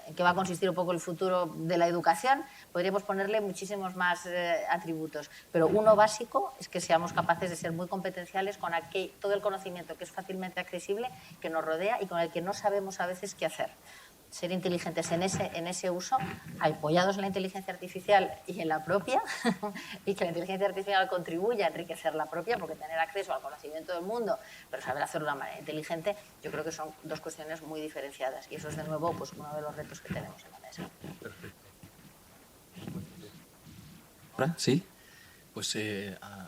En qué va a consistir un poco el futuro de la educación, podríamos ponerle muchísimos más atributos. Pero uno básico es que seamos capaces de ser muy competenciales con todo el conocimiento que es fácilmente accesible, que nos rodea y con el que no sabemos a veces qué hacer. Ser inteligentes en ese uso, apoyados en la inteligencia artificial y en la propia, y que la inteligencia artificial contribuya a enriquecer la propia, porque tener acceso al conocimiento del mundo, pero saber hacerlo de una manera inteligente, yo creo que son dos cuestiones muy diferenciadas. Y eso es, de nuevo, pues uno de los retos que tenemos en la mesa. Perfecto. ¿Ahora? ¿Sí? Pues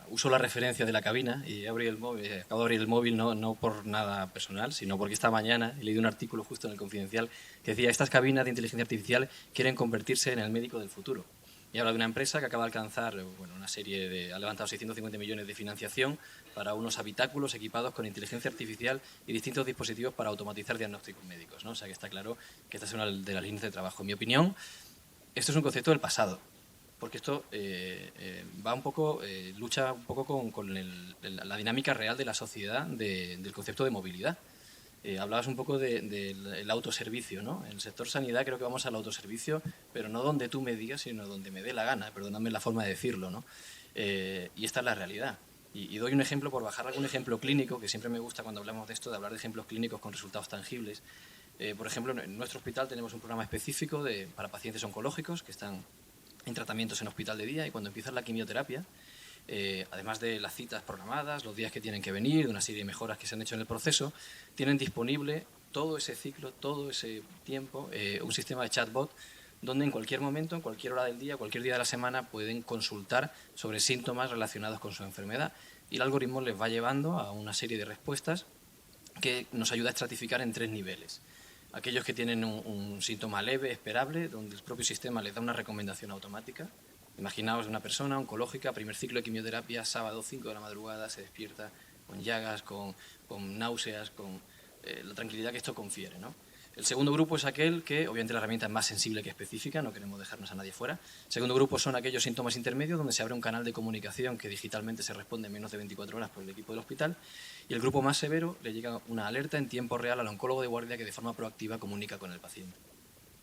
uso la referencia de la cabina y acabo de abrir el móvil no por nada personal, sino porque esta mañana he leído un artículo justo en el Confidencial que decía: estas cabinas de inteligencia artificial quieren convertirse en el médico del futuro. Y habla de una empresa que acaba de alcanzar ha levantado 650 millones de financiación para unos habitáculos equipados con inteligencia artificial y distintos dispositivos para automatizar diagnósticos médicos, ¿no? O sea que está claro que esta es una de las líneas de trabajo. En mi opinión, esto es un concepto del pasado, porque esto lucha un poco con la dinámica real de la sociedad del concepto de movilidad. Hablabas un poco del autoservicio, ¿no? En el sector sanidad creo que vamos al autoservicio, pero no donde tú me digas, sino donde me dé la gana, perdóname la forma de decirlo, ¿no? Y esta es la realidad. Y doy un ejemplo, por bajar algún ejemplo clínico, que siempre me gusta cuando hablamos de esto, de hablar de ejemplos clínicos con resultados tangibles. Por ejemplo, en nuestro hospital tenemos un programa específico para pacientes oncológicos que están en tratamientos en hospital de día, y cuando empieza la quimioterapia, además de las citas programadas, los días que tienen que venir, de una serie de mejoras que se han hecho en el proceso, tienen disponible todo ese ciclo, todo ese tiempo, un sistema de chatbot donde en cualquier momento, en cualquier hora del día, cualquier día de la semana, pueden consultar sobre síntomas relacionados con su enfermedad, y el algoritmo les va llevando a una serie de respuestas que nos ayuda a estratificar en 3 niveles. Aquellos que tienen un síntoma leve, esperable, donde el propio sistema les da una recomendación automática. Imaginaos una persona oncológica, primer ciclo de quimioterapia, sábado 5 de la madrugada, se despierta con llagas, con náuseas, con la tranquilidad que esto confiere, ¿no? El segundo grupo es aquel que, obviamente la herramienta es más sensible que específica, no queremos dejarnos a nadie fuera. El segundo grupo son aquellos síntomas intermedios donde se abre un canal de comunicación que digitalmente se responde en menos de 24 horas por el equipo del hospital. Y el grupo más severo le llega una alerta en tiempo real al oncólogo de guardia, que de forma proactiva comunica con el paciente.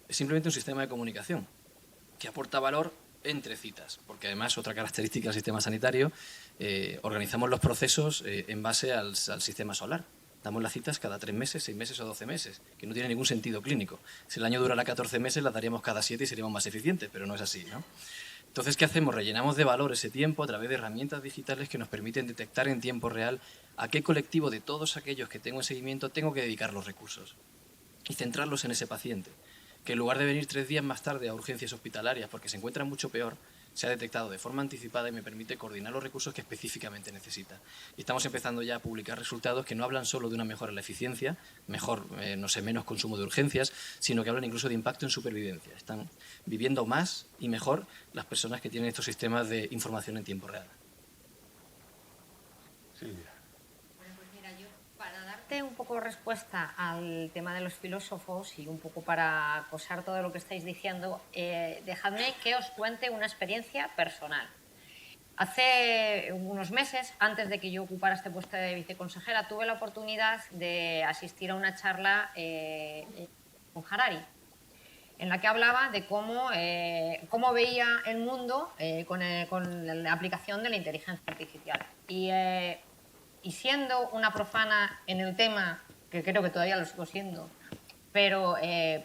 Es simplemente un sistema de comunicación que aporta valor entre citas, porque además otra característica del sistema sanitario, organizamos los procesos en base al sistema solar. Damos las citas cada 3 meses, 6 meses o 12 meses, que no tiene ningún sentido clínico. Si el año durara 14 meses, las daríamos cada 7 y seríamos más eficientes, pero no es así, ¿no? Entonces, ¿qué hacemos? Rellenamos de valor ese tiempo a través de herramientas digitales que nos permiten detectar en tiempo real a qué colectivo de todos aquellos que tengo en seguimiento tengo que dedicar los recursos y centrarlos en ese paciente, que en lugar de venir 3 días más tarde a urgencias hospitalarias porque se encuentra mucho peor, se ha detectado de forma anticipada y me permite coordinar los recursos que específicamente necesita. Y estamos empezando ya a publicar resultados que no hablan solo de una mejora en la eficiencia, menos consumo de urgencias, sino que hablan incluso de impacto en supervivencia. Están viviendo más y mejor las personas que tienen estos sistemas de información en tiempo real. Silvia. Bueno, pues mira, yo para dar darte un poco respuesta al tema de los filósofos y un poco para acosar todo lo que estáis diciendo, dejadme que os cuente una experiencia personal. Hace unos meses, antes de que yo ocupara este puesto de viceconsejera, tuve la oportunidad de asistir a una charla con Harari, en la que hablaba de cómo veía el mundo con la aplicación de la inteligencia artificial. Y siendo una profana en el tema, que creo que todavía lo sigo siendo, pero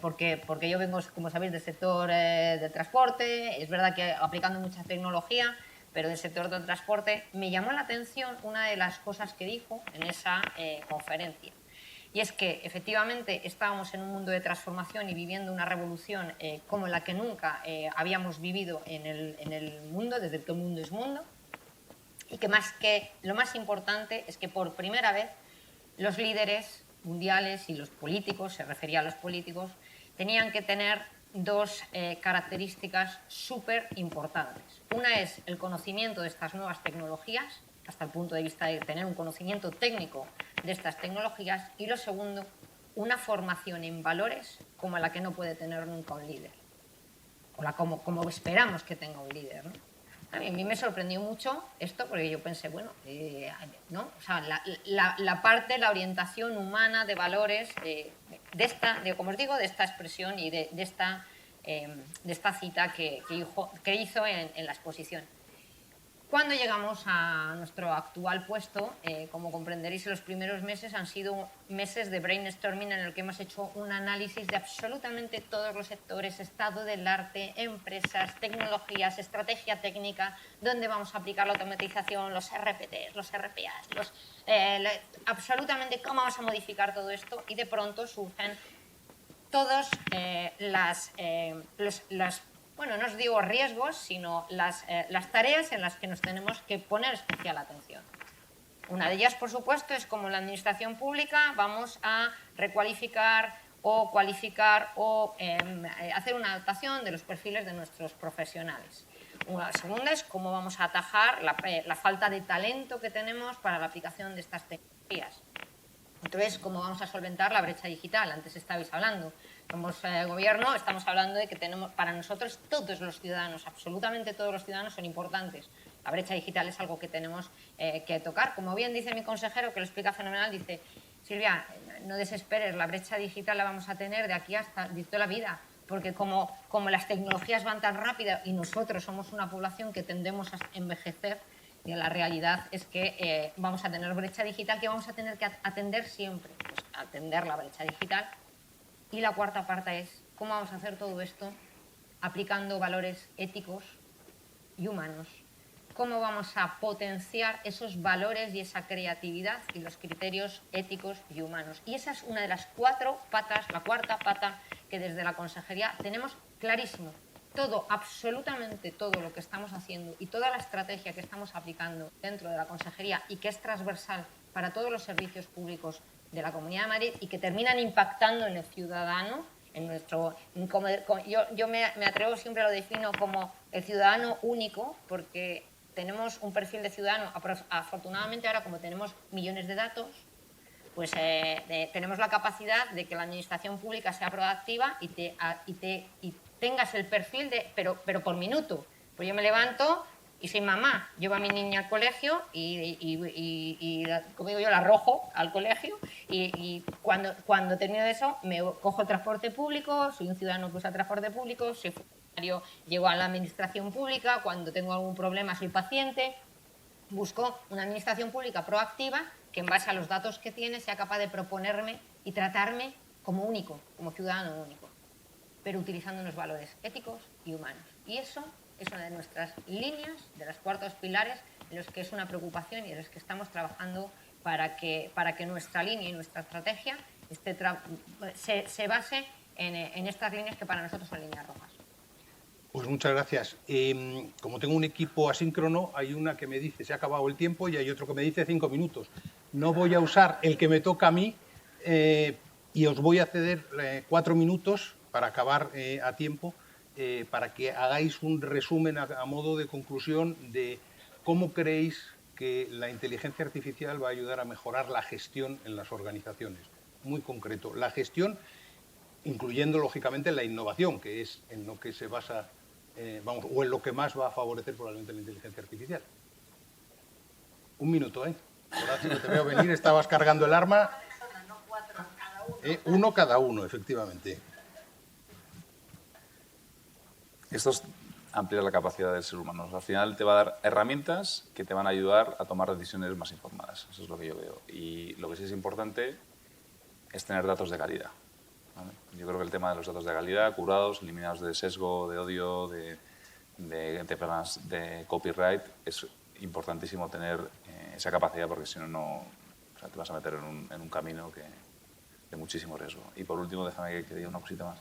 porque yo vengo, como sabéis, del sector del transporte, es verdad que aplicando mucha tecnología, pero del sector del transporte, me llamó la atención una de las cosas que dijo en esa conferencia. Y es que, efectivamente, estábamos en un mundo de transformación y viviendo una revolución como la que nunca habíamos vivido en el mundo, desde que el mundo es mundo, y que lo más importante es que por primera vez los líderes mundiales y los políticos, se refería a los políticos, tenían que tener dos características súper importantes. Una es el conocimiento de estas nuevas tecnologías, hasta el punto de vista de tener un conocimiento técnico de estas tecnologías, y lo segundo, una formación en valores como la que no puede tener nunca un líder, o como esperamos que tenga un líder, ¿no? A mí me sorprendió mucho esto, porque yo pensé, bueno, ¿no? O sea, la parte, la orientación humana de valores como os digo, de esta expresión y de esta cita que hizo en la exposición. Cuando llegamos a nuestro actual puesto, como comprenderéis, los primeros meses han sido meses de brainstorming en el que hemos hecho un análisis de absolutamente todos los sectores, estado del arte, empresas, tecnologías, estrategia técnica, dónde vamos a aplicar la automatización, los RPTs, los RPAs, absolutamente cómo vamos a modificar todo esto, y de pronto surgen todas bueno, no os digo riesgos, sino las tareas en las que nos tenemos que poner especial atención. Una de ellas, por supuesto, es como en la administración pública vamos a recualificar o cualificar o hacer una adaptación de los perfiles de nuestros profesionales. Una segunda es cómo vamos a atajar la falta de talento que tenemos para la aplicación de estas tecnologías. Entonces, ¿cómo vamos a solventar la brecha digital? Antes estabais hablando. Somos gobierno, estamos hablando de que tenemos, para nosotros, todos los ciudadanos, absolutamente todos los ciudadanos son importantes. La brecha digital es algo que tenemos que tocar. Como bien dice mi consejero, que lo explica fenomenal, dice, Silvia, no desesperes, la brecha digital la vamos a tener de aquí hasta de toda la vida, porque como las tecnologías van tan rápido y nosotros somos una población que tendemos a envejecer, y la realidad es que vamos a tener brecha digital que vamos a tener que atender siempre, pues atender la brecha digital. Y la cuarta parte es cómo vamos a hacer todo esto aplicando valores éticos y humanos. Cómo vamos a potenciar esos valores y esa creatividad y los criterios éticos y humanos. Y esa es una de las cuatro patas, la cuarta pata que desde la consejería tenemos clarísimo. Todo, absolutamente todo lo que estamos haciendo y toda la estrategia que estamos aplicando dentro de la consejería y que es transversal para todos los servicios públicos de la Comunidad de Madrid y que terminan impactando en el ciudadano, en nuestro, yo me atrevo, siempre lo defino como el ciudadano único, porque tenemos un perfil de ciudadano, afortunadamente ahora como tenemos millones de datos, pues tenemos la capacidad de que la administración pública sea proactiva y tengas el perfil pero por minuto. Pues yo me levanto y soy mamá, llevo a mi niña al colegio y como digo yo, la arrojo al colegio y cuando termino de eso me cojo el transporte público, soy un ciudadano que usa transporte público, soy funcionario, llego a la administración pública, cuando tengo algún problema soy paciente, busco una administración pública proactiva que en base a los datos que tiene sea capaz de proponerme y tratarme como único, como ciudadano único, pero utilizando unos valores éticos y humanos. Y eso es una de nuestras líneas, de los cuartos pilares, en los que es una preocupación y en los que estamos trabajando para que nuestra línea y nuestra estrategia se base en estas líneas que para nosotros son líneas rojas. Pues muchas gracias. Como tengo un equipo asíncrono, hay una que me dice se ha acabado el tiempo y hay otro que me dice 5 minutos. No voy a usar el que me toca a mí y os voy a ceder 4 minutos para acabar a tiempo, para que hagáis un resumen a modo de conclusión de cómo creéis que la inteligencia artificial va a ayudar a mejorar la gestión en las organizaciones. Muy concreto, la gestión, incluyendo lógicamente la innovación, que es en lo que se basa, o en lo que más va a favorecer probablemente la inteligencia artificial. Un minuto, Horacio, que te veo venir, estabas cargando el arma. Uno cada uno, efectivamente. Esto es ampliar la capacidad del ser humano. Al final te va a dar herramientas que te van a ayudar a tomar decisiones más informadas. Eso es lo que yo veo. Y lo que sí es importante es tener datos de calidad, ¿vale? Yo creo que el tema de los datos de calidad, curados, eliminados de sesgo, de odio, de copyright, es importantísimo tener esa capacidad, porque si no, o sea, te vas a meter en un camino de muchísimo riesgo. Y por último, déjame que diga una cosita más.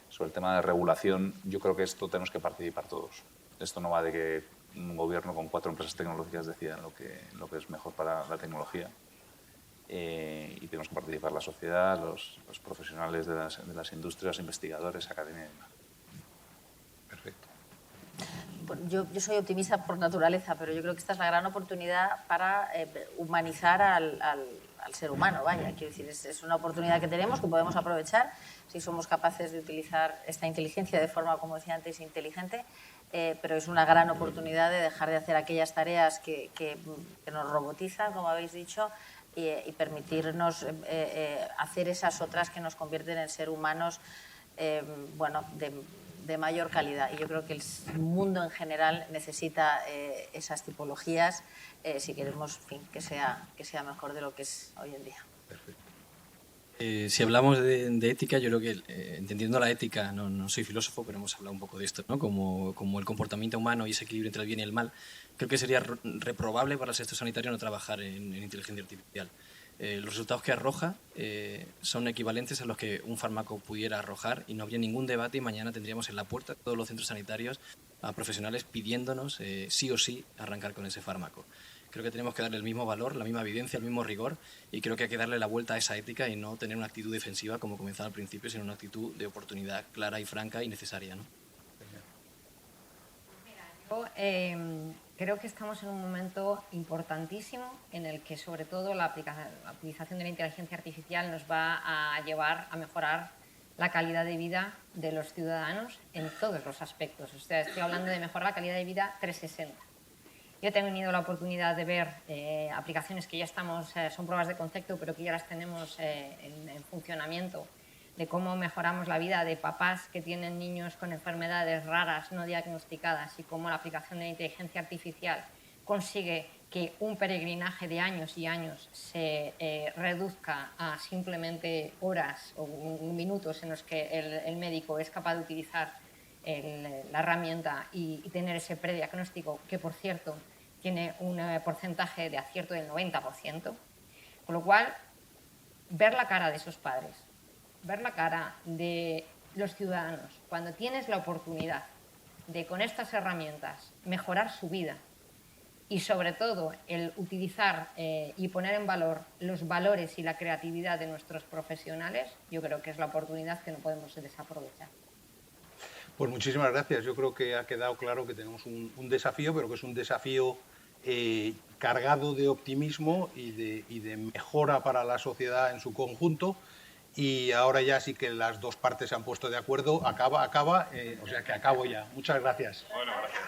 Sobre el tema de regulación, yo creo que esto tenemos que participar todos. Esto no va de que un gobierno con 4 empresas tecnológicas decidan lo que es mejor para la tecnología. Y tenemos que participar la sociedad, los profesionales de las industrias, investigadores, academia y demás. Perfecto. Yo soy optimista por naturaleza, pero yo creo que esta es la gran oportunidad para humanizar al ser humano. Vaya, quiero decir, es una oportunidad que tenemos, que podemos aprovechar si somos capaces de utilizar esta inteligencia de forma, como decía antes, inteligente, pero es una gran oportunidad de dejar de hacer aquellas tareas que nos robotizan, como habéis dicho, y permitirnos hacer esas otras que nos convierten en ser humanos de mayor calidad. Y yo creo que el mundo en general necesita esas tipologías si queremos, en fin, que sea mejor de lo que es hoy en día. Perfecto. Si hablamos de ética, yo creo que, entendiendo la ética, no soy filósofo, pero hemos hablado un poco de esto, ¿no? Como el comportamiento humano y ese equilibrio entre el bien y el mal, creo que sería reprobable para el sector sanitario no trabajar en inteligencia artificial. Los resultados que arroja son equivalentes a los que un fármaco pudiera arrojar y no habría ningún debate, y mañana tendríamos en la puerta de todos los centros sanitarios a profesionales pidiéndonos sí o sí arrancar con ese fármaco. Creo que tenemos que darle el mismo valor, la misma evidencia, el mismo rigor, y creo que hay que darle la vuelta a esa ética y no tener una actitud defensiva como comenzaba al principio, sino una actitud de oportunidad clara y franca y necesaria, ¿no? Yo creo que estamos en un momento importantísimo en el que, sobre todo, la utilización de la inteligencia artificial nos va a llevar a mejorar la calidad de vida de los ciudadanos en todos los aspectos. O sea, estoy hablando de mejorar la calidad de vida 360. Yo he tenido la oportunidad de ver aplicaciones que ya son pruebas de concepto, pero que ya las tenemos en funcionamiento, de cómo mejoramos la vida de papás que tienen niños con enfermedades raras no diagnosticadas y cómo la aplicación de la inteligencia artificial consigue que un peregrinaje de años y años se reduzca a simplemente horas o minutos en los que el médico es capaz de utilizar la herramienta y tener ese prediagnóstico, que por cierto tiene un porcentaje de acierto del 90%, con lo cual ver la cara de esos padres, ver la cara de los ciudadanos, cuando tienes la oportunidad de con estas herramientas mejorar su vida y sobre todo el utilizar y poner en valor los valores y la creatividad de nuestros profesionales, yo creo que es la oportunidad que no podemos desaprovechar. Pues muchísimas gracias. Yo creo que ha quedado claro que tenemos un desafío, pero que es un desafío cargado de optimismo y de mejora para la sociedad en su conjunto. Y ahora ya sí que las dos partes se han puesto de acuerdo. Acaba, o sea que acabo ya. Muchas gracias. Bueno, gracias.